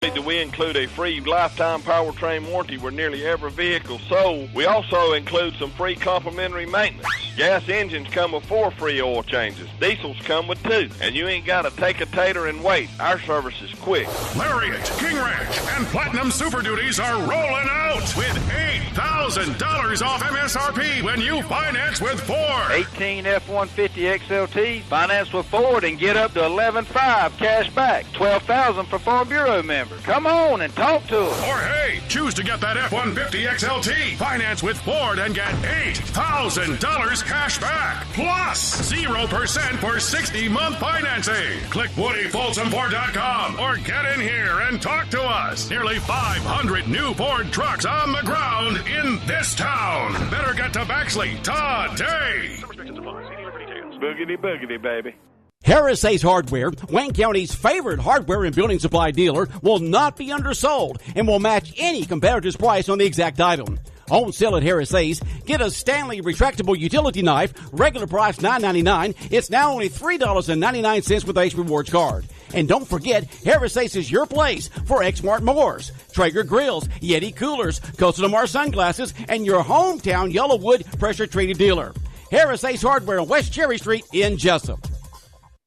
We include a free lifetime powertrain warranty with nearly every vehicle sold. We also include some free complimentary maintenance. Gas engines come with 4 free oil changes. Diesels come with 2. And you ain't got to take a tater and wait. Our service is quick. Lariat, King Ranch, and Platinum Super Duties are rolling out with $8,000 off MSRP when you finance with Ford. 18 F-150 XLT, finance with Ford and get up to $11,500 cash back. $12,000 for Farm Bureau members. Come on and talk to us. Or hey, choose to get that F-150 XLT. Finance with Ford and get $8,000 cash back. Plus 0% for 60-month financing. Click WoodyFolsomFord.com or get in here and talk to us. Nearly 500 new Ford trucks on the ground in this town. Better get to Baxley today. Boogity, boogity, baby. Harris Ace Hardware, Wayne County's favorite hardware and building supply dealer, will not be undersold and will match any competitor's price on the exact item. On sale at Harris Ace, get a Stanley retractable utility knife, regular price $9.99. It's now only $3.99 with Ace Rewards card. And don't forget, Harris Ace is your place for Exmart mowers, Traeger grills, Yeti coolers, Costa Del Mar sunglasses, and your hometown Yellowwood pressure-treated dealer. Harris Ace Hardware on West Cherry Street in Jesup.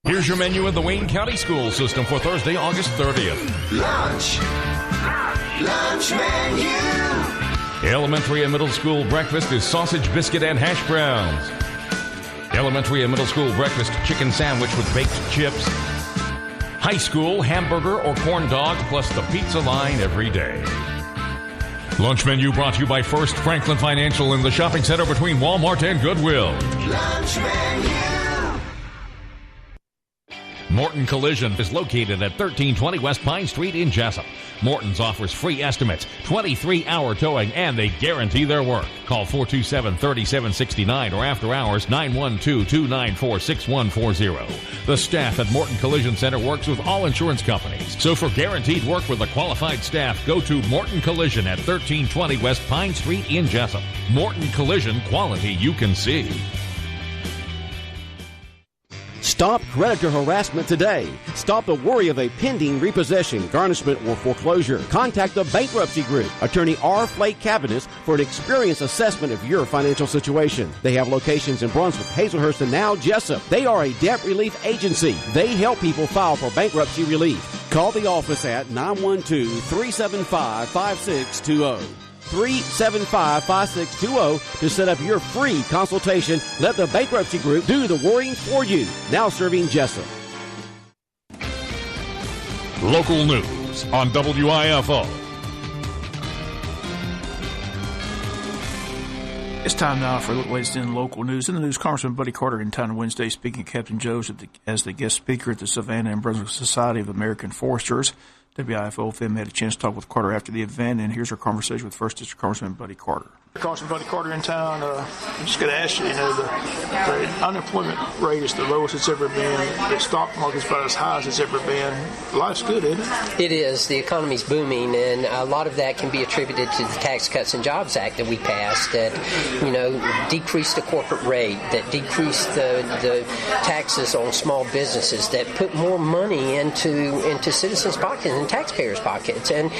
Here's your menu of the Wayne County School System for Thursday, August 30th. Lunch menu. Elementary and middle school breakfast is sausage, biscuit, and hash browns. Elementary and middle school breakfast, chicken sandwich with baked chips. High school, hamburger or corn dog, plus the pizza line every day. Lunch menu brought to you by First Franklin Financial in the shopping center between Walmart and Goodwill. Lunch menu. Morton Collision is located at 1320 West Pine Street in Jesup. Morton's offers free estimates, 23-hour towing, and they guarantee their work. Call 427-3769 or after hours 912-294-6140. The staff at Morton Collision Center works with all insurance companies. So for guaranteed work with a qualified staff, go to Morton Collision at 1320 West Pine Street in Jesup. Morton Collision, quality you can see. Stop creditor harassment today. Stop the worry of a pending repossession, garnishment, or foreclosure. Contact the Bankruptcy Group, attorney R. Flake Cabinet, for an experienced assessment of your financial situation. They have locations in Brunswick, Hazelhurst, and now Jesup. They are a debt relief agency. They help people file for bankruptcy relief. Call the office at 912-375-5620. 375-5620 to set up your free consultation. Let the Bankruptcy Group do the worrying for you. Now serving Jesup. Local news on WIFO. It's time now for the latest in local news. In the news, Congressman Buddy Carter in town Wednesday speaking at Captain Joe's as the guest speaker at the Savannah and Brunswick Society of American Foresters. WIFO FM had a chance to talk with Carter after the event, and here's our conversation with First District Congressman Buddy Carter. Congressman Buddy Carter in town. I'm just going to ask you, the unemployment rate is the lowest it's ever been. The stock market's about as high as it's ever been. Life's good, isn't it? It is. The economy's booming, and a lot of that can be attributed to the Tax Cuts and Jobs Act that we passed that, decreased the corporate rate, that decreased the taxes on small businesses, that put more money into citizens' pockets and taxpayers' pockets. And,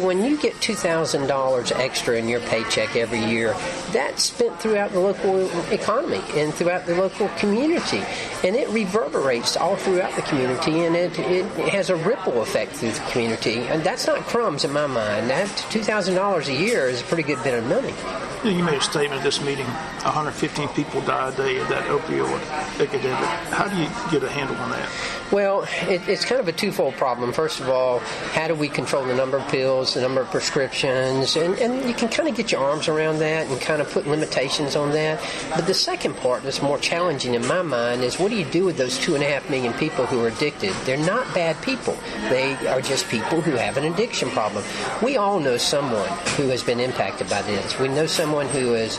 when you get $2,000 extra in your paycheck every year, that's spent throughout the local economy and throughout the local community, and it reverberates all throughout the community, and it has a ripple effect through the community, and that's not crumbs in my mind. That $2,000 a year is a pretty good bit of money. You made a statement at this meeting, 115 people die a day of that opioid epidemic. How do you get a handle on that? Well, it's kind of a twofold problem. First of all, how do we control the number of pills, the number of prescriptions, and you can kind of get your arms around that and kind of put limitations on that. But the second part that's more challenging in my mind is, what do you do with those 2.5 million people who are addicted? They're not bad people. They are just people who have an addiction problem. We all know someone who has been impacted by this. We know someone someone who is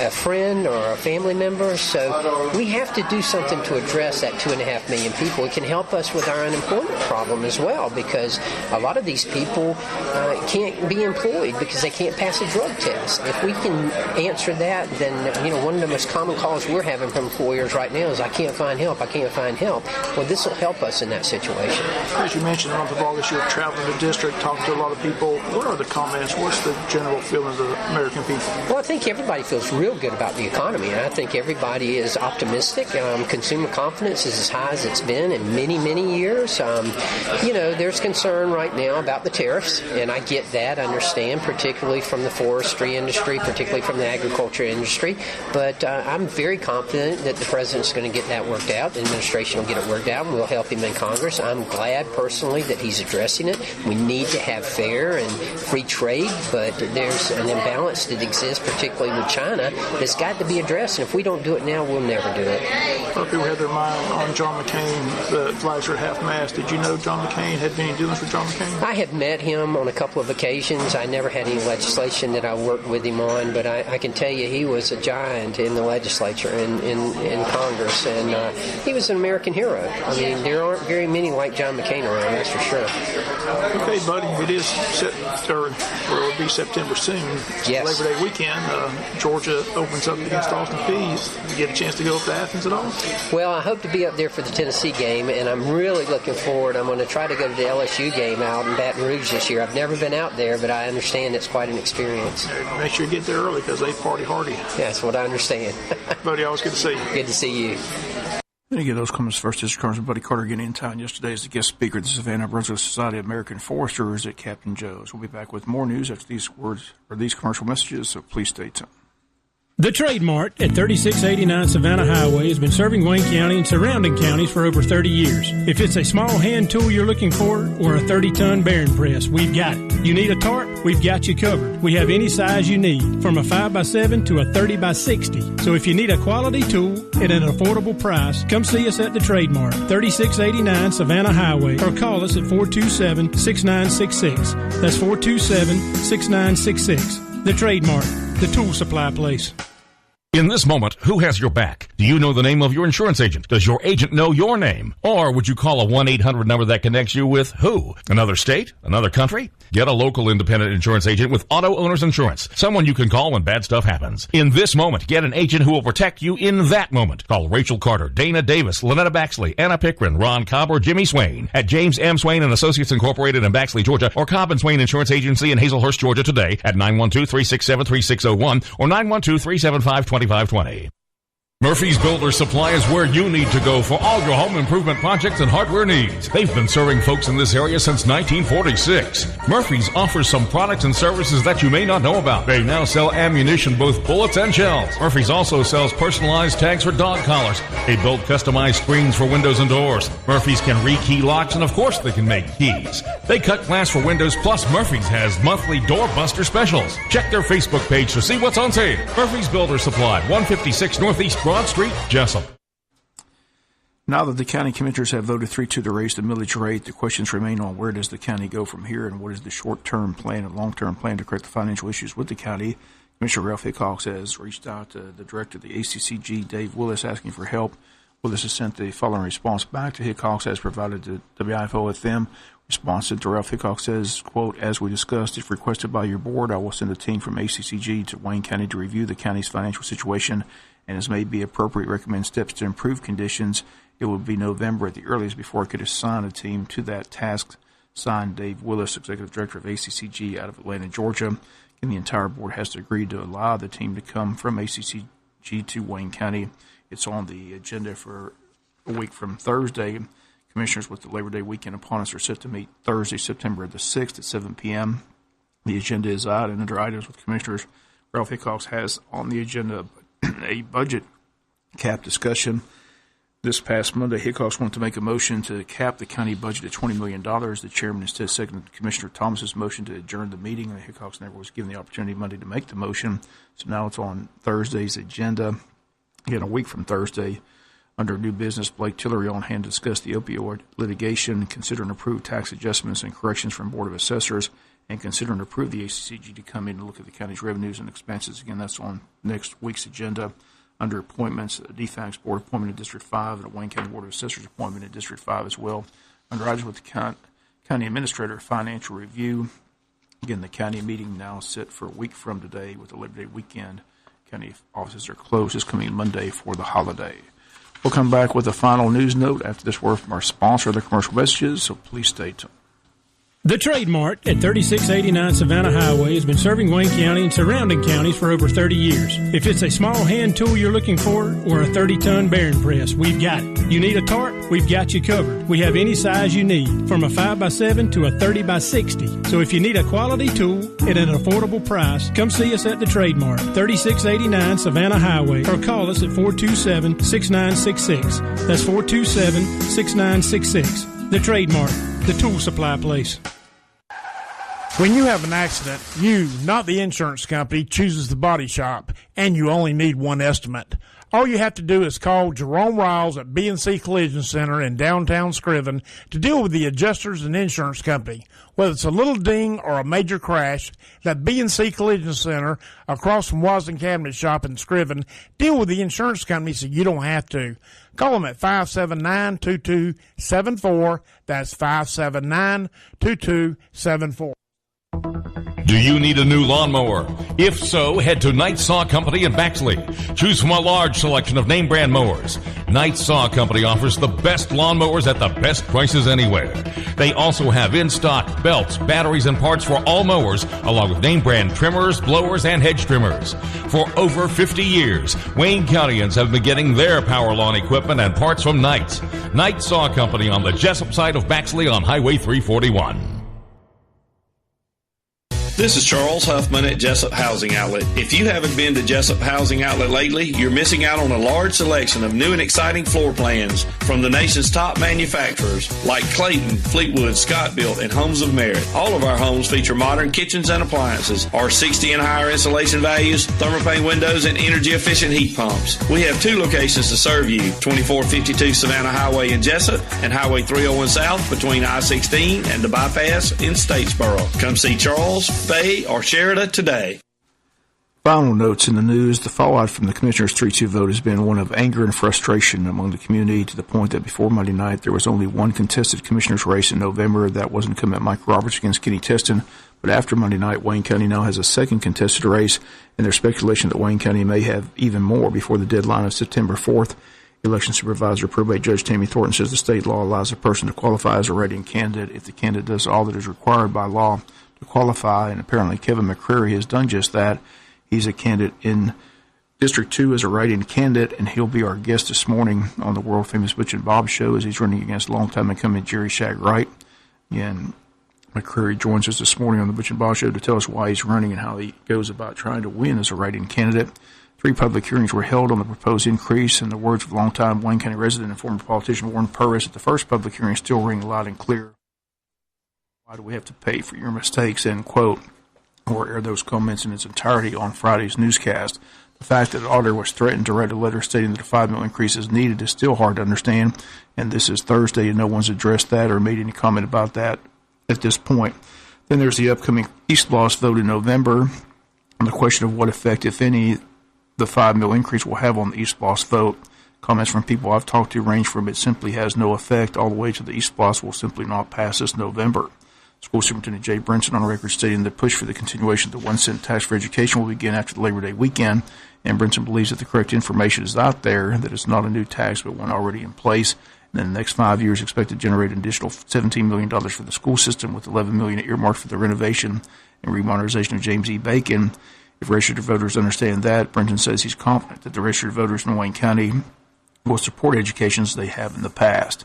a friend or a family member. So we have to do something to address that 2.5 million people. It can help us with our unemployment problem as well, because a lot of these people can't be employed because they can't pass a drug test. If we can answer that, then one of the most common calls we're having from employers right now is, I can't find help, I can't find help. Well, this will help us in that situation. As you mentioned, in the month of August, you're traveling the district, talking to a lot of people. What are the comments? What's the general feeling of the American people? Well, I think everybody feels real good about the economy. I think everybody is optimistic. Consumer confidence is as high as it's been in many, many years. There's concern right now about the tariffs, and I get that, I understand, particularly from the forestry industry, particularly from the agriculture industry. But I'm very confident that the president's going to get that worked out. The administration will get it worked out, and we'll help him in Congress. I'm glad personally that he's addressing it. We need to have fair and free trade, but there's an imbalance that exists, particularly with China, that's got to be addressed. And if we don't do it now, we'll never do it. A lot of people had their mind on John McCain, the flags are at half-mast. Did you know John McCain? Had any dealings with John McCain? I have met him on a couple of occasions. I never had any legislation that I worked with him on, but I can tell you he was a giant in the legislature, in Congress, and he was an American hero. I mean, there aren't very many like John McCain around, that's for sure. Okay, buddy, it is it'll be September soon. Yes. Labor Day weekend. Georgia opens up against Austin Peay. You get a chance to go up to Athens at all? Well, I hope to be up there for the Tennessee game, and I'm really looking forward. I'm going to try to go to the LSU game out in Baton Rouge this year. I've never been out there, but I understand it's quite an experience. Make sure you get there early because they party hardy. That's what I understand. Buddy, always good to see you. Good to see you. And again, those comments first. District Congressman Buddy Carter getting in town yesterday as the guest speaker at the Savannah Brunswick Society of American Foresters at Captain Joe's. We'll be back with more news after these words or these commercial messages, so please stay tuned. The Trade Mart at 3689 Savannah Highway has been serving Wayne County and surrounding counties for over 30 years. If it's a small hand tool you're looking for or a 30-ton bearing press, we've got it. You need a tarp? We've got you covered. We have any size you need, from a 5x7 to a 30x60. So if you need a quality tool at an affordable price, come see us at the Trade Mart, 3689 Savannah Highway, or call us at 427-6966. That's 427-6966. The Trade Mart, the tool supply place. In this moment, who has your back? Do you know the name of your insurance agent? Does your agent know your name? Or would you call a 1-800 number that connects you with who? Another state? Another country? Get a local independent insurance agent with Auto Owners Insurance. Someone you can call when bad stuff happens. In this moment, get an agent who will protect you in that moment. Call Rachel Carter, Dana Davis, Lynetta Baxley, Anna Pickren, Ron Cobb, or Jimmy Swain at James M. Swain and Associates Incorporated in Baxley, Georgia, or Cobb and Swain Insurance Agency in Hazelhurst, Georgia today at 912-367-3601 or 912-375-2520. Murphy's Builder Supply is where you need to go for all your home improvement projects and hardware needs. They've been serving folks in this area since 1946. Murphy's offers some products and services that you may not know about. They now sell ammunition, both bullets and shells. Murphy's also sells personalized tags for dog collars. They build customized screens for windows and doors. Murphy's can rekey locks, and of course they can make keys. They cut glass for windows, plus Murphy's has monthly doorbuster specials. Check their Facebook page to see what's on sale. Murphy's Builder Supply, 156 Northeast Broad Street, Jesup. Now that the county commissioners have voted 3-2 to raise the millage rate, the questions remain on where does the county go from here and what is the short-term plan and long-term plan to correct the financial issues with the county. Commissioner Ralph Hickox has reached out to the director of the ACCG, Dave Willis, asking for help. Willis has sent the following response back to Hickox as provided to WIFO-FM. Response to Ralph Hickox says, quote, as we discussed, if requested by your board, I will send a team from ACCG to Wayne County to review the county's financial situation and as may be appropriate, recommend steps to improve conditions. It will be November at the earliest before I could assign a team to that task. Signed, Dave Willis, Executive Director of ACCG out of Atlanta, Georgia. And the entire board has to agree to allow the team to come from ACCG to Wayne County. It's on the agenda for a week from Thursday. Commissioners with the Labor Day weekend upon us are set to meet Thursday, September the 6th at 7 p.m. The agenda is out, and under items with Commissioners, Ralph Hickox has on the agenda a budget cap discussion. This past Monday, Hickox wanted to make a motion to cap the county budget at $20 million. The chairman instead seconded Commissioner Thomas's motion to adjourn the meeting, and Hickox never was given the opportunity Monday to make the motion. So now it's on Thursday's agenda. Again, a week from Thursday, under new business, Blake Tillery on hand to discuss the opioid litigation, consider and approve tax adjustments and corrections from Board of Assessors, and consider and approve the ACCG to come in and look at the county's revenues and expenses. Again, that's on next week's agenda. Under appointments, a DFACS Board appointment in District 5 and a Wayne County Board of Assessors appointment in District 5 as well. Under items with the County Administrator, financial review. Again, the county meeting now set for a week from today with the Labor Day weekend. County offices are closed this coming Monday for the holiday. We'll come back with a final news note after this word from our sponsor, the commercial messages, so please stay tuned. The Trade Mart at 3689 Savannah Highway has been serving Wayne County and surrounding counties for over 30 years. If it's a small hand tool you're looking for or a 30-ton bearing press, we've got it. You need a tarp? We've got you covered. We have any size you need, from a 5x7 to a 30x60. So if you need a quality tool at an affordable price, come see us at the Trade Mart, 3689 Savannah Highway, or call us at 427-6966. That's 427-6966. The Trade Mart, the tool supply place. When you have an accident, you, not the insurance company, chooses the body shop, and you only need one estimate. All you have to do is call Jerome Riles at B&C Collision Center in downtown Scriven to deal with the adjusters and insurance company. Whether it's a little ding or a major crash, that B&C Collision Center across from Wasden Cabinet Shop in Scriven, deal with the insurance company so you don't have to. Call them at 579-2274. That's 579-2274. Do you need a new lawnmower? If so, head to Knight Saw Company in Baxley. Choose from a large selection of name brand mowers. Knight Saw Company offers the best lawnmowers at the best prices anywhere. They also have in stock belts, batteries, and parts for all mowers, along with name brand trimmers, blowers, and hedge trimmers. For over 50 years, Wayne Countyans have been getting their power lawn equipment and parts from Knight. Knight Saw Company on the Jesup side of Baxley on Highway 341. This is Charles Huffman at Jesup Housing Outlet. If you haven't been to Jesup Housing Outlet lately, you're missing out on a large selection of new and exciting floor plans from the nation's top manufacturers like Clayton, Fleetwood, Scott-Built, and Homes of Merit. All of our homes feature modern kitchens and appliances, R60 and higher insulation values, thermopane windows, and energy-efficient heat pumps. We have two locations to serve you, 2452 Savannah Highway in Jesup and Highway 301 South between I-16 and the bypass in Statesboro. Come see Charles, Faye, or Sherida today. Final notes in the news. The fallout from the Commissioner's 3-2 vote has been one of anger and frustration among the community, to the point that before Monday night there was only one contested Commissioner's race in November. That was incumbent Mike Roberts against Kenny Teston. But after Monday night, Wayne County now has a second contested race, and there's speculation that Wayne County may have even more before the deadline of September 4th. Election Supervisor Probate Judge Tammy Thornton says the state law allows a person to qualify as a write-in candidate if the candidate does all that is required by law to qualify, and apparently Kevin McCreary has done just that. He's a candidate in District 2 as a write-in candidate, and he'll be our guest this morning on the world-famous Butch and Bob Show as he's running against longtime incumbent Jerry Shag Wright. And McCreary joins us this morning on the Butch and Bob Show to tell us why he's running and how he goes about trying to win as a write-in candidate. 3 public hearings were held on the proposed increase, and the words of longtime Wayne County resident and former politician Warren Purvis at the first public hearing still ring loud and clear. Why do we have to pay for your mistakes, end quote, or air those comments in its entirety on Friday's newscast. The fact that the auditor was threatened to write a letter stating that a $5 million increase is needed is still hard to understand, and this is Thursday, and no one's addressed that or made any comment about that at this point. Then there's the upcoming East Loss vote in November, and the question of what effect, if any, the $5 million increase will have on the East Loss vote. Comments from people I've talked to range from it simply has no effect all the way to the East Loss will simply not pass this November. School Superintendent Jay Brinson on record stating the push for the continuation of the 1 cent tax for education will begin after the Labor Day weekend, and Brinson believes that the correct information is out there, that it's not a new tax but one already in place, and in the next 5 years expect to generate an additional $17 million for the school system, with $11 million earmarked for the renovation and remodernization of James E. Bacon. If registered voters understand that, Brinson says he's confident that the registered voters in Wayne County will support education as they have in the past.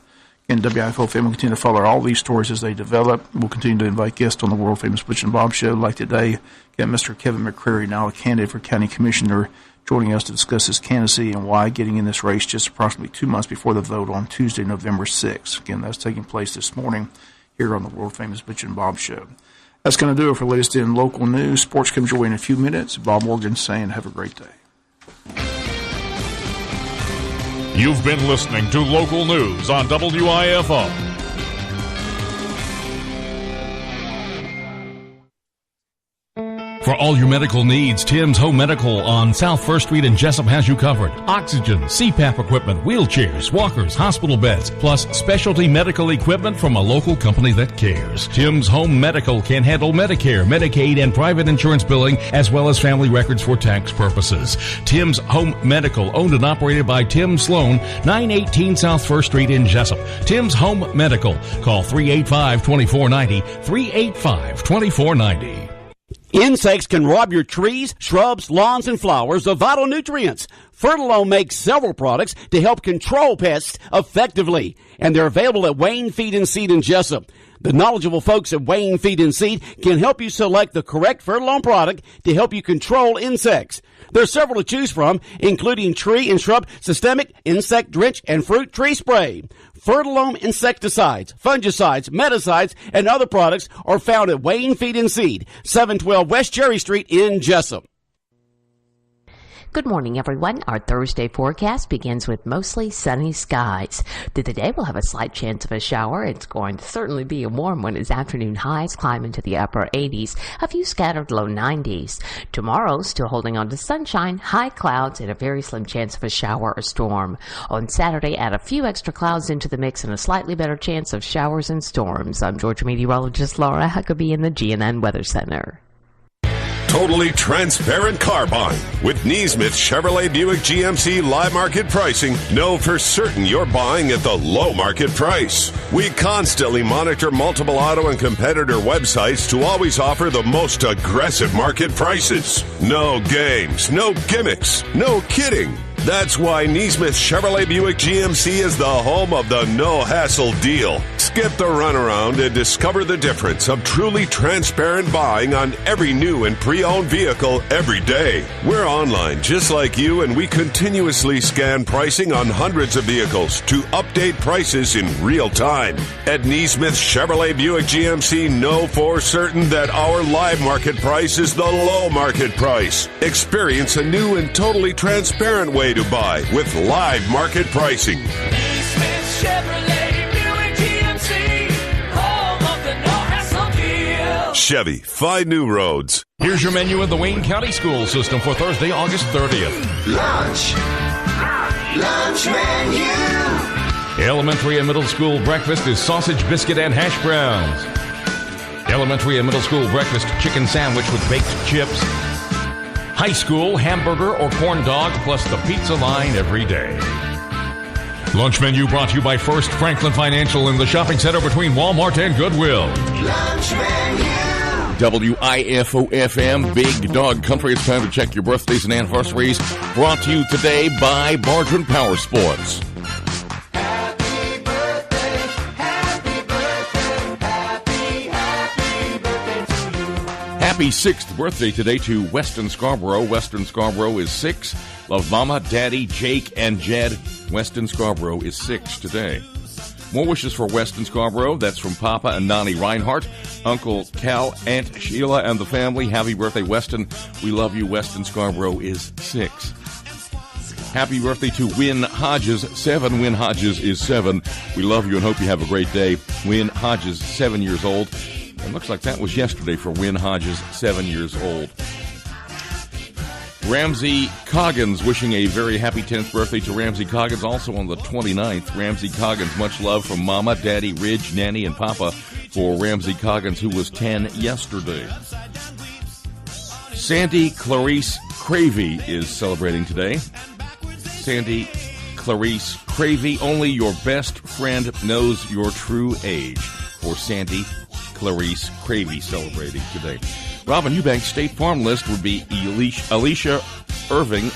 And WIFO family will continue to follow all these stories as they develop. We'll continue to invite guests on the world-famous Butch and Bob Show. Like today, got Mr. Kevin McCreary, now a candidate for county commissioner, joining us to discuss his candidacy and why getting in this race just approximately 2 months before the vote on Tuesday, November 6th. Again, that's taking place this morning here on the world-famous Butch and Bob Show. That's going to do it for latest in local news. Sports comes your way in a few minutes. Bob Morgan saying have a great day. You've been listening to local news on WIFO. For all your medical needs, Tim's Home Medical on South 1st Street in Jesup has you covered. Oxygen, CPAP equipment, wheelchairs, walkers, hospital beds, plus specialty medical equipment from a local company that cares. Tim's Home Medical can handle Medicare, Medicaid, and private insurance billing, as well as family records for tax purposes. Tim's Home Medical, owned and operated by Tim Sloan, 918 South 1st Street in Jesup. Tim's Home Medical. Call 385-2490, 385-2490. Insects can rob your trees, shrubs, lawns, and flowers of vital nutrients. Fertilome makes several products to help control pests effectively, and they're available at Wayne Feed and Seed in Jesup. The knowledgeable folks at Wayne Feed and Seed can help you select the correct Fertilome product to help you control insects. There are several to choose from, including tree and shrub systemic, insect drench, and fruit tree spray. Fertilome insecticides, fungicides, meticides, and other products are found at Wayne Feed and Seed, 712 West Cherry Street in Jesup. Good morning, everyone. Our Thursday forecast begins with mostly sunny skies. Through the day, we'll have a slight chance of a shower. It's going to certainly be a warm one as afternoon highs climb into the upper 80s, a few scattered low 90s. Tomorrow, still holding on to sunshine, high clouds, and a very slim chance of a shower or storm. On Saturday, add a few extra clouds into the mix and a slightly better chance of showers and storms. I'm Georgia meteorologist Laura Huckabee in the GNN Weather Center. Totally transparent car buying. With Neesmith Chevrolet Buick GMC live market pricing, know for certain you're buying at the low market price. We constantly monitor multiple auto and competitor websites to always offer the most aggressive market prices. No games, no gimmicks, no kidding. That's why Neesmith Chevrolet Buick GMC is the home of the no-hassle deal. Skip the runaround and discover the difference of truly transparent buying on every new and pre-owned vehicle every day. We're online just like you, and we continuously scan pricing on hundreds of vehicles to update prices in real time. At Neesmith Chevrolet Buick GMC, know for certain that our live market price is the low market price. Experience a new and totally transparent way to buy with live market pricing. Neesmith Chevrolet Buick GMC, home of the no-hassle deal. Chevy, find new roads. Here's your menu in the Wayne County School System for Thursday, August 30th. Lunch menu. Elementary and middle school breakfast is sausage, biscuit, and hash browns. Elementary and middle school breakfast, chicken sandwich with baked chips. High school, hamburger or corn dog, plus the pizza line every day. Lunch menu brought to you by First Franklin Financial in the shopping center between Walmart and Goodwill. Lunch menu. WIFO-FM, Big Dog Country. It's time to check your birthdays and anniversaries. Brought to you today by Bargain Power Sports. Happy 6th birthday today to Weston Scarborough. Weston Scarborough is 6. Love Mama, Daddy, Jake, and Jed. Weston Scarborough is 6 today. More wishes for Weston Scarborough. That's from Papa and Nani Reinhardt, Uncle Cal, Aunt Sheila, and the family. Happy birthday, Weston. We love you. Weston Scarborough is 6. Happy birthday to Win Hodges, 7. Win Hodges is 7. We love you and hope you have a great day. Win Hodges, 7 years old. It looks like that was yesterday for Win Hodges, 7 years old. Ramsey Coggins wishing a very happy 10th birthday to Ramsey Coggins, also on the 29th. Ramsey Coggins, much love from Mama, Daddy, Ridge, Nanny, and Papa for Ramsey Coggins, who was 10 yesterday. Sandy Clarice Cravey is celebrating today. Sandy Clarice Cravey, only your best friend knows your true age. For Sandy Clarice Cravey celebrating today. Robin Eubank's State Farm list would be Alicia Irving,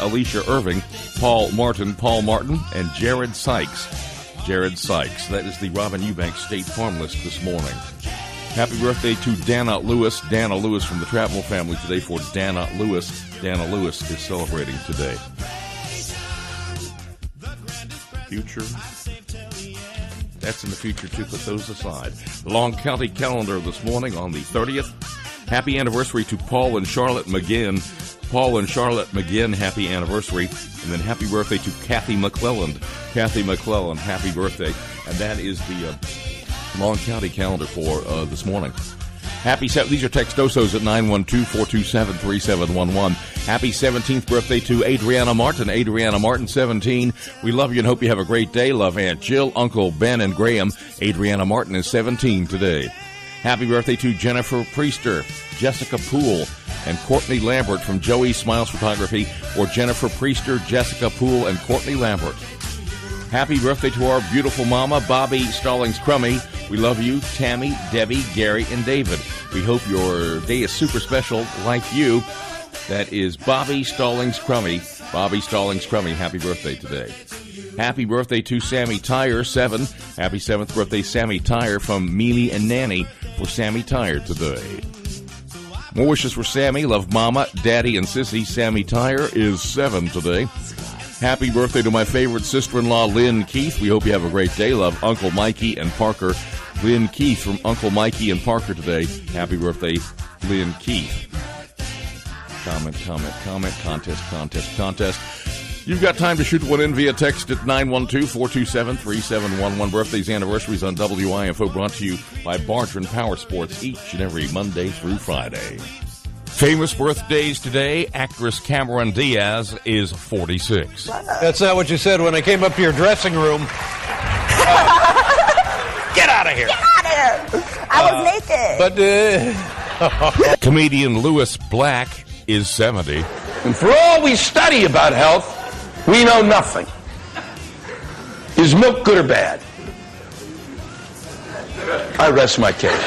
Paul Martin, and Jared Sykes. Jared Sykes. That is the Robin Eubank State Farm list this morning. Happy birthday to Dana Lewis. Dana Lewis from the Travel family today for Dana Lewis. Dana Lewis is celebrating today. Future. That's in the future, too. Put those aside. The Long County calendar this morning on the 30th. Happy anniversary to Paul and Charlotte McGinn. Paul and Charlotte McGinn, happy anniversary. And then happy birthday to Kathy McClelland. Kathy McClelland, happy birthday. And that is the Long County calendar for this morning. These are Textosos at 912-427-3711. Happy 17th birthday to Adriana Martin. Adriana Martin, 17. We love you and hope you have a great day. Love Aunt Jill, Uncle Ben, and Graham. Adriana Martin is 17 today. Happy birthday to Jennifer Priester, Jessica Poole, and Courtney Lambert from Joey Smiles Photography, or Jennifer Priester, Jessica Poole, and Courtney Lambert. Happy birthday to our beautiful mama, Bobby Stallings Crummy. We love you, Tammy, Debbie, Gary, and David. We hope your day is super special like you. That is Bobby Stallings Crummy. Bobby Stallings Crummy, happy birthday today. Happy birthday to Sammy Tyre, 7. Happy 7th birthday, Sammy Tyre from Mealy and Nanny for Sammy Tyre today. More wishes for Sammy. Love Mama, Daddy, and Sissy. Sammy Tyre is 7 today. Happy birthday to my favorite sister-in-law, Lynn Keith. We hope you have a great day. Love Uncle Mikey and Parker. Lynn Keith from Uncle Mikey and Parker today. Happy birthday, Lynn Keith. Comment, contest. You've got time to shoot one in via text at 912-427-3711. Birthdays, anniversaries on WIFO, brought to you by Bartran Power Sports each and every Monday through Friday. Famous birthdays today. Actress Cameron Diaz is 46. That's not what you said when I came up to your dressing room. Get out of here. Get out of here. I was naked. But Comedian Louis Black is 70. And for all we study about health, we know nothing. Is milk good or bad? I rest my case.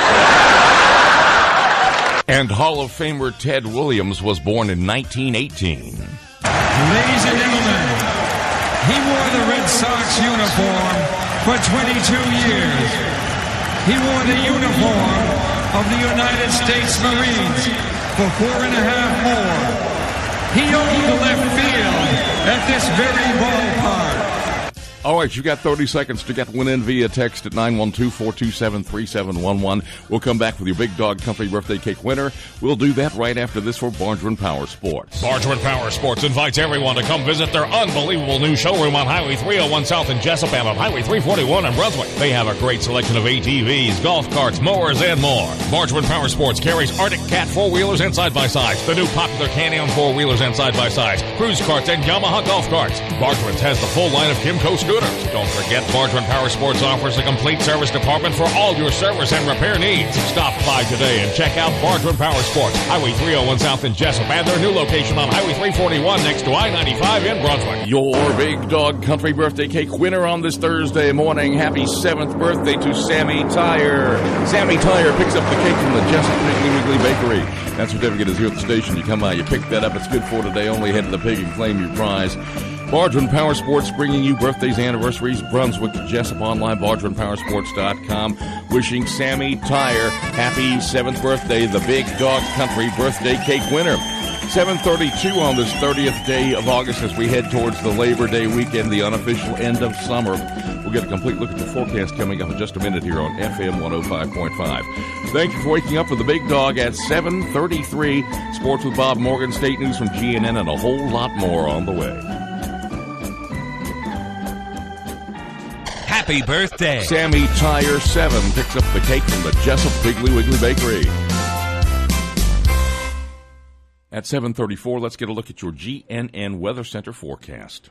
And Hall of Famer Ted Williams was born in 1918. Ladies and gentlemen, he wore the Red Sox uniform for 22 years. He wore the uniform of the United States Marines for 4.5 more. He owned the left field at this very ballpark. All right, you got 30 seconds to get one in via text at 912-427-3711. We'll come back with your Big Dog Country birthday cake winner. We'll do that right after this for Bargeron Power Sports. Bargeron Power Sports invites everyone to come visit their unbelievable new showroom on Highway 301 South in Jesup and on Highway 341 in Brunswick. They have a great selection of ATVs, golf carts, mowers, and more. Bargeron Power Sports carries Arctic Cat 4-wheelers and side-by-sides, the new popular Can-Am 4-wheelers and side-by-sides, cruise carts, and Yamaha golf carts. Bargeron's has the full line of Kimco scooters. Don't forget, Bargeron Power Sports offers a complete service department for all your service and repair needs. Stop by today and check out Bargeron Power Sports, Highway 301 South in Jesup, and their new location on Highway 341 next to I-95 in Brunswick. Your Big Dog Country birthday cake winner on this Thursday morning. Happy 7th birthday to Sammy Tyre. Sammy Tyre picks up the cake from the Jesup Piggly Wiggly Bakery. That certificate is here at the station. You come by, you pick that up. It's good for today. Only head to the pig and claim your prize. Bargeron Power Sports bringing you birthdays, anniversaries, Brunswick, Jesup online, BargeronPowersports.com. Wishing Sammy Tyre happy 7th birthday, the Big Dog Country birthday cake winner. 7:32 on this 30th day of August as we head towards the Labor Day weekend, the unofficial end of summer. We'll get a complete look at the forecast coming up in just a minute here on FM 105.5. Thank you for waking up with the Big Dog at 7:33. Sports with Bob Morgan, State News from GNN, and a whole lot more on the way. Happy birthday. Sammy Tyre 7 picks up the cake from the Jesup Piggly Wiggly Bakery. At 7:34, let's get a look at your GNN Weather Center forecast.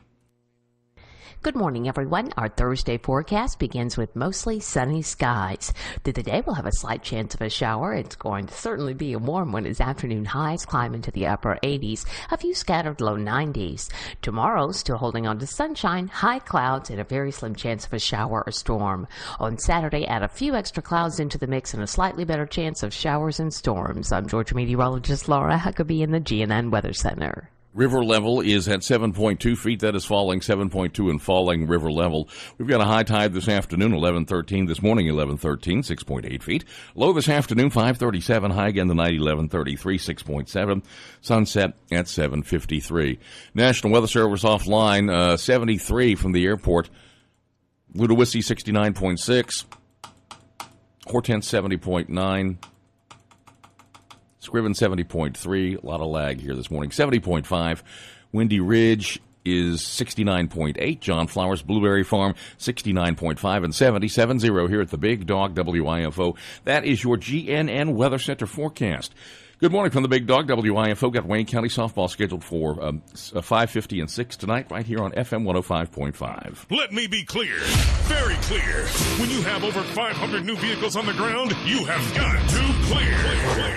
Good morning, everyone. Our Thursday forecast begins with mostly sunny skies. Through the day, we'll have a slight chance of a shower. It's going to certainly be a warm one as afternoon highs climb into the upper 80s, a few scattered low 90s. Tomorrow, still holding on to sunshine, high clouds, and a very slim chance of a shower or storm. On Saturday, add a few extra clouds into the mix and a slightly better chance of showers and storms. I'm Georgia meteorologist Laura Huckabee in the GNN Weather Center. River level is at 7.2 feet. That is falling 7.2 and falling river level. We've got a high tide this afternoon, 11:13. This morning, 11:13, 6.8 feet. Low this afternoon, 5:37. High again tonight, 11:33, 6.7. Sunset at 7:53. National Weather Service offline, 73 from the airport. Ludowici, 69.6. Hortense, 70.9. Scriven 70.3, a lot of lag here this morning. 70.5, Windy Ridge is 69.8. John Flowers, Blueberry Farm, 69.5 and 77.0 here at the Big Dog WIFO. That is your GNN Weather Center forecast. Good morning from the Big Dog WIFO. Got Wayne County softball scheduled for 5:50 and 6 tonight right here on FM 105.5. Let me be clear, very clear. When you have over 500 new vehicles on the ground, you have got to clear.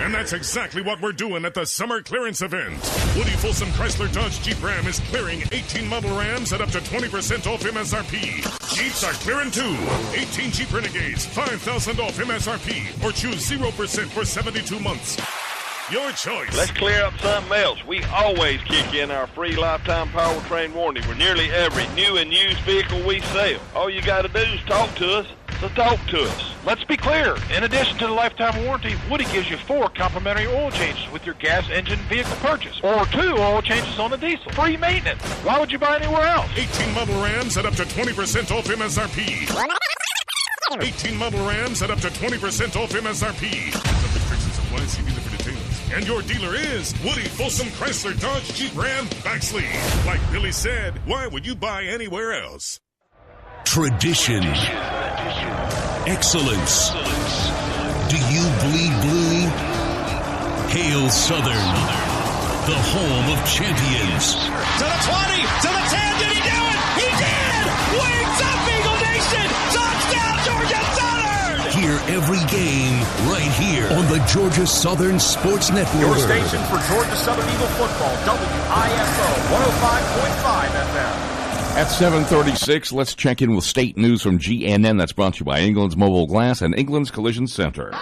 And that's exactly what we're doing at the summer clearance event. Woody Folsom Chrysler Dodge Jeep Ram is clearing 18 model Rams at up to 20% off MSRP. Jeeps are clearing too. 18 Jeep Renegades, $5,000 off MSRP, or choose 0% for 72 months. Your choice. Let's clear up something else. We always kick in our free lifetime powertrain warranty for nearly every new and used vehicle we sell. All you got to do is talk to us. So talk to us. Let's be clear. In addition to the lifetime warranty, Woody gives you 4 complimentary oil changes with your gas engine vehicle purchase, or 2 oil changes on a diesel. Free maintenance. Why would you buy anywhere else? 18 model Rams at up to 20% off MSRP. 18 model Rams at up to 20% off MSRP. Some restrictions apply. See dealer for details. And your dealer is Woody Folsom Chrysler Dodge Jeep Ram Backsleeve. Like Billy said, why would you buy anywhere else? Tradition. Excellence. Do you bleed blue? Hail Southern, the home of champions. To the 20, to the 10, did he do it? He did! Wings up, Eagle Nation! Touchdown, Georgia Southern! Hear every game right here on the Georgia Southern Sports Network. Your station for Georgia Southern Eagle football, WIFO 105.5 FM. At 7:36, let's check in with state news from GNN. That's brought to you by England's Mobile Glass and England's Collision Center.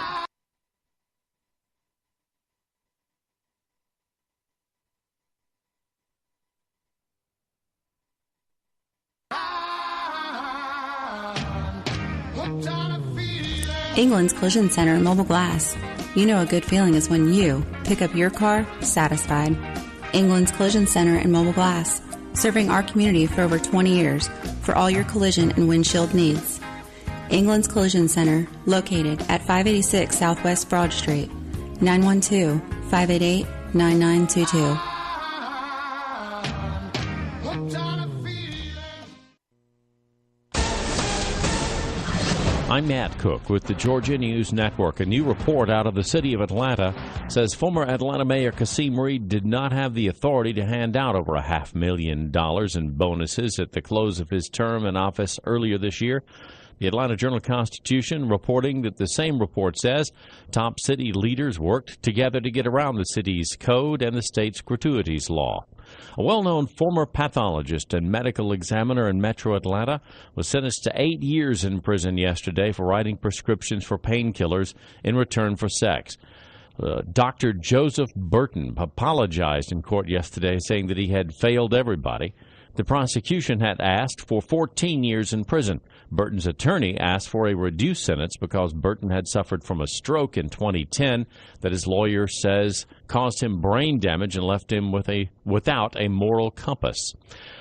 England's Collision Center and Mobile Glass. You know a good feeling is when you pick up your car satisfied. England's Collision Center and Mobile Glass. Serving our community for over 20 years for all your collision and windshield needs. England's Collision Center, located at 586 Southwest Broad Street, 912-588-9922. I'm Matt Cook with the Georgia News Network. A new report out of the city of Atlanta says former Atlanta Mayor Kasim Reed did not have the authority to hand out over $500,000 in bonuses at the close of his term in office earlier this year. The Atlanta Journal-Constitution reporting that the same report says top city leaders worked together to get around the city's code and the state's gratuities law. A well-known former pathologist and medical examiner in Metro Atlanta was sentenced to 8 years in prison yesterday for writing prescriptions for painkillers in return for sex. Dr. Joseph Burton apologized in court yesterday, saying that he had failed everybody. The prosecution had asked for 14 years in prison. Burton's attorney asked for a reduced sentence because Burton had suffered from a stroke in 2010 that his lawyer says caused him brain damage and left him without a moral compass.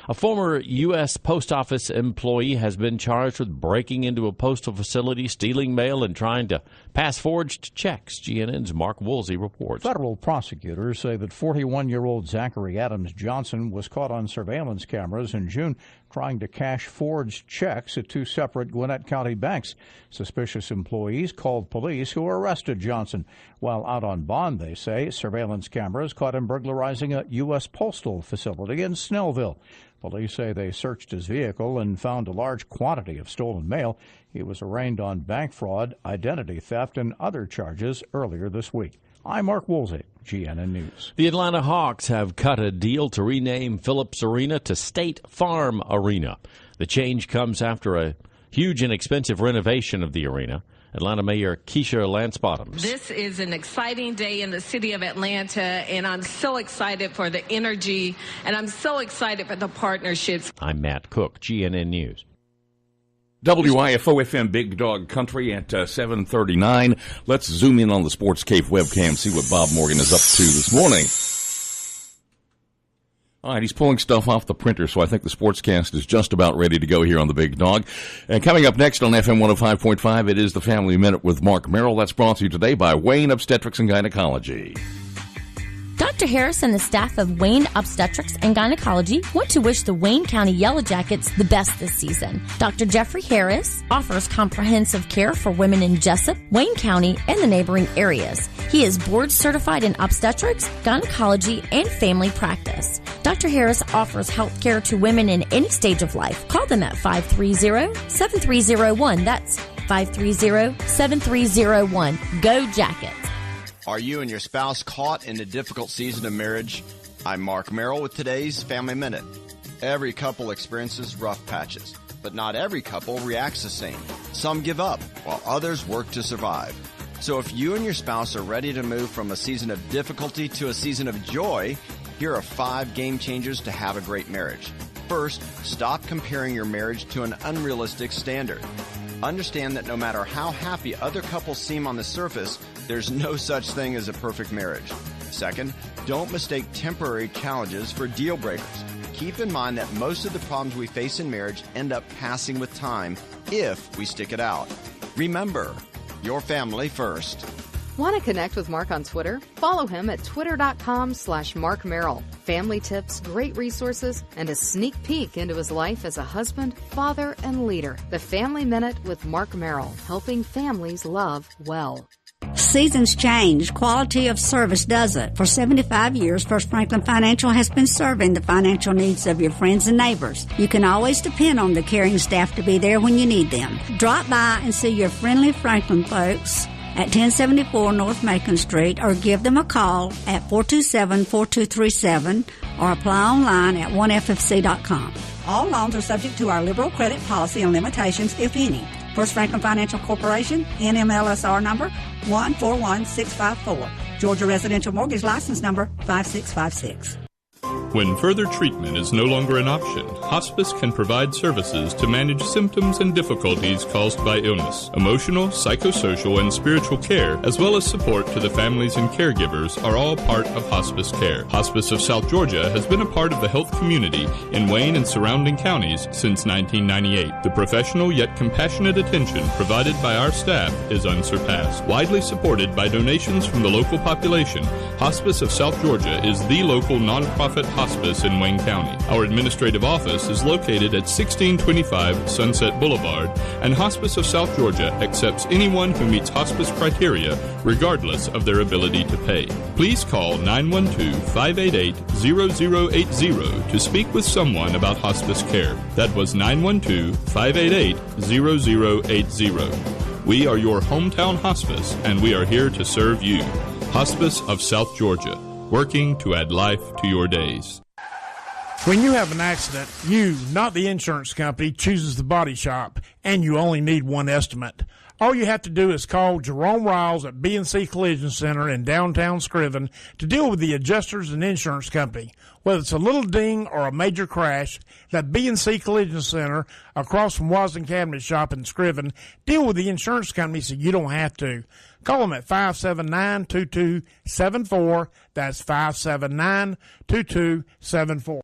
A former U.S. Post Office employee has been charged with breaking into a postal facility, stealing mail, and trying to pass forged checks. GNN's Mark Woolsey reports. Federal prosecutors say that 41-year-old Zachary Adams Johnson was caught on surveillance cameras in June trying to cash forged checks at 2 separate Gwinnett County banks. Suspicious employees called police, who arrested Johnson. While out on bond, they say, surveillance cameras caught him burglarizing a U.S. postal facility in Snellville. Police say they searched his vehicle and found a large quantity of stolen mail. He was arraigned on bank fraud, identity theft, and other charges earlier this week. I'm Mark Woolsey, GNN News. The Atlanta Hawks have cut a deal to rename Phillips Arena to State Farm Arena. The change comes after a huge and expensive renovation of the arena. Atlanta Mayor Keisha Lance Bottoms. This is an exciting day in the city of Atlanta, and I'm so excited for the energy, and I'm so excited for the partnerships. I'm Matt Cook, GNN News. WIFO FM Big Dog Country at 7:39. Let's zoom in on the Sports Cave webcam, see what Bob Morgan is up to this morning. All right, he's pulling stuff off the printer, so I think the Sportscast is just about ready to go here on the Big Dog. And coming up next on FM 105.5, it is the Family Minute with Mark Merrill. That's brought to you today by Wayne Obstetrics and Gynecology. Dr. Dr. Harris and the staff of Wayne Obstetrics and Gynecology want to wish the Wayne County Yellow Jackets the best this season. Dr. Jeffrey Harris offers comprehensive care for women in Jesup, Wayne County, and the neighboring areas. He is board certified in obstetrics, gynecology, and family practice. Dr. Harris offers health care to women in any stage of life. Call them at 530-7301. That's 530-7301. Go Jackets. Are you and your spouse caught in a difficult season of marriage? I'm Mark Merrill with today's Family Minute. Every couple experiences rough patches, but not every couple reacts the same. Some give up, while others work to survive. So if you and your spouse are ready to move from a season of difficulty to a season of joy, here are 5 game changers to have a great marriage. First, stop comparing your marriage to an unrealistic standard. Understand that no matter how happy other couples seem on the surface, there's no such thing as a perfect marriage. Second, don't mistake temporary challenges for deal breakers. Keep in mind that most of the problems we face in marriage end up passing with time if we stick it out. Remember, your family first. Want to connect with Mark on Twitter? Follow him at twitter.com/Mark Merrill. Family tips, great resources, and a sneak peek into his life as a husband, father, and leader. The Family Minute with Mark Merrill, helping families love well. Seasons change. Quality of service doesn't. For 75 years, First Franklin Financial has been serving the financial needs of your friends and neighbors. You can always depend on the caring staff to be there when you need them. Drop by and see your friendly Franklin folks at 1074 North Macon Street, or give them a call at 427-4237, or apply online at 1ffc.com. All loans are subject to our liberal credit policy and limitations, if any. First Franklin Financial Corporation, NMLSR number 141654. Georgia Residential Mortgage License number 5656. When further treatment is no longer an option, hospice can provide services to manage symptoms and difficulties caused by illness. Emotional, psychosocial, and spiritual care, as well as support to the families and caregivers, are all part of hospice care. Hospice of South Georgia has been a part of the health community in Wayne and surrounding counties since 1998. The professional yet compassionate attention provided by our staff is unsurpassed. Widely supported by donations from the local population, Hospice of South Georgia is the local nonprofit hospice in Wayne County. Our administrative office is located at 1625 Sunset Boulevard, and Hospice of South Georgia accepts anyone who meets hospice criteria, regardless of their ability to pay. Please call 912-588-0080 to speak with someone about hospice care. That was 912-588-0080. We are your hometown hospice, and we are here to serve you. Hospice of South Georgia, working to add life to your days. When you have an accident, you, not the insurance company, chooses the body shop, and you only need one estimate. All you have to do is call Jerome Riles at B&C Collision Center in downtown Scriven to deal with the adjusters and insurance company. Whether it's a little ding or a major crash, that B&C Collision Center across from Wasden Cabinet Shop in Scriven deal with the insurance company so you don't have to. Call them at 579-2274. That's 579-2274.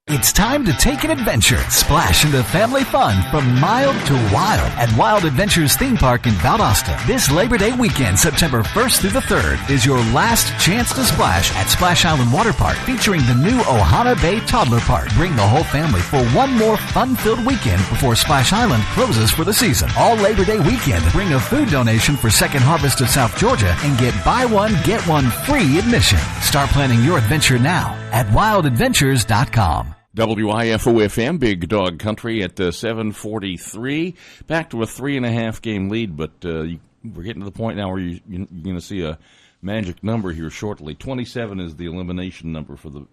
It's time to take an adventure. Splash into family fun from mild to wild at Wild Adventures Theme Park in Valdosta. This Labor Day weekend, September 1st through the 3rd, is your last chance to splash at Splash Island Water Park, featuring the new Ohana Bay Toddler Park. Bring the whole family for one more fun-filled weekend before Splash Island closes for the season. All Labor Day weekend, bring a food donation for Second Harvest of South Georgia and get buy one, get one free admission. Start planning your adventure now at wildadventures.com. WIFO-FM, Big Dog Country at 7:43. Back to a 3.5 game lead, but we're getting to the point now where you're going to see a magic number here shortly. 27 is the elimination number for the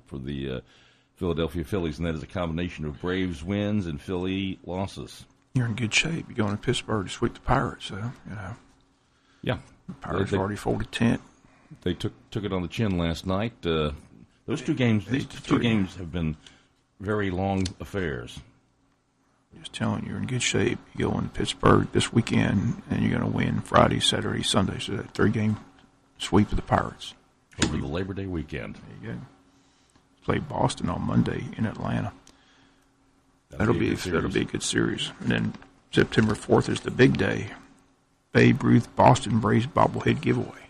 Philadelphia Phillies, and that is a combination of Braves wins and Philly losses. You're in good shape. You're going to Pittsburgh to sweep the Pirates, so, Yeah. The Pirates already folded 10. They took it on the chin last night. Those two games have been very long affairs. Just telling you, you're in good shape. You go into Pittsburgh this weekend, and you're going to win Friday, Saturday, Sunday. So that 3-game sweep of the Pirates. Over the Labor Day weekend. There you go. Play Boston on Monday in Atlanta. That'll be a good series. And then September 4th is the big day. Babe Ruth Boston Braves bobblehead giveaway.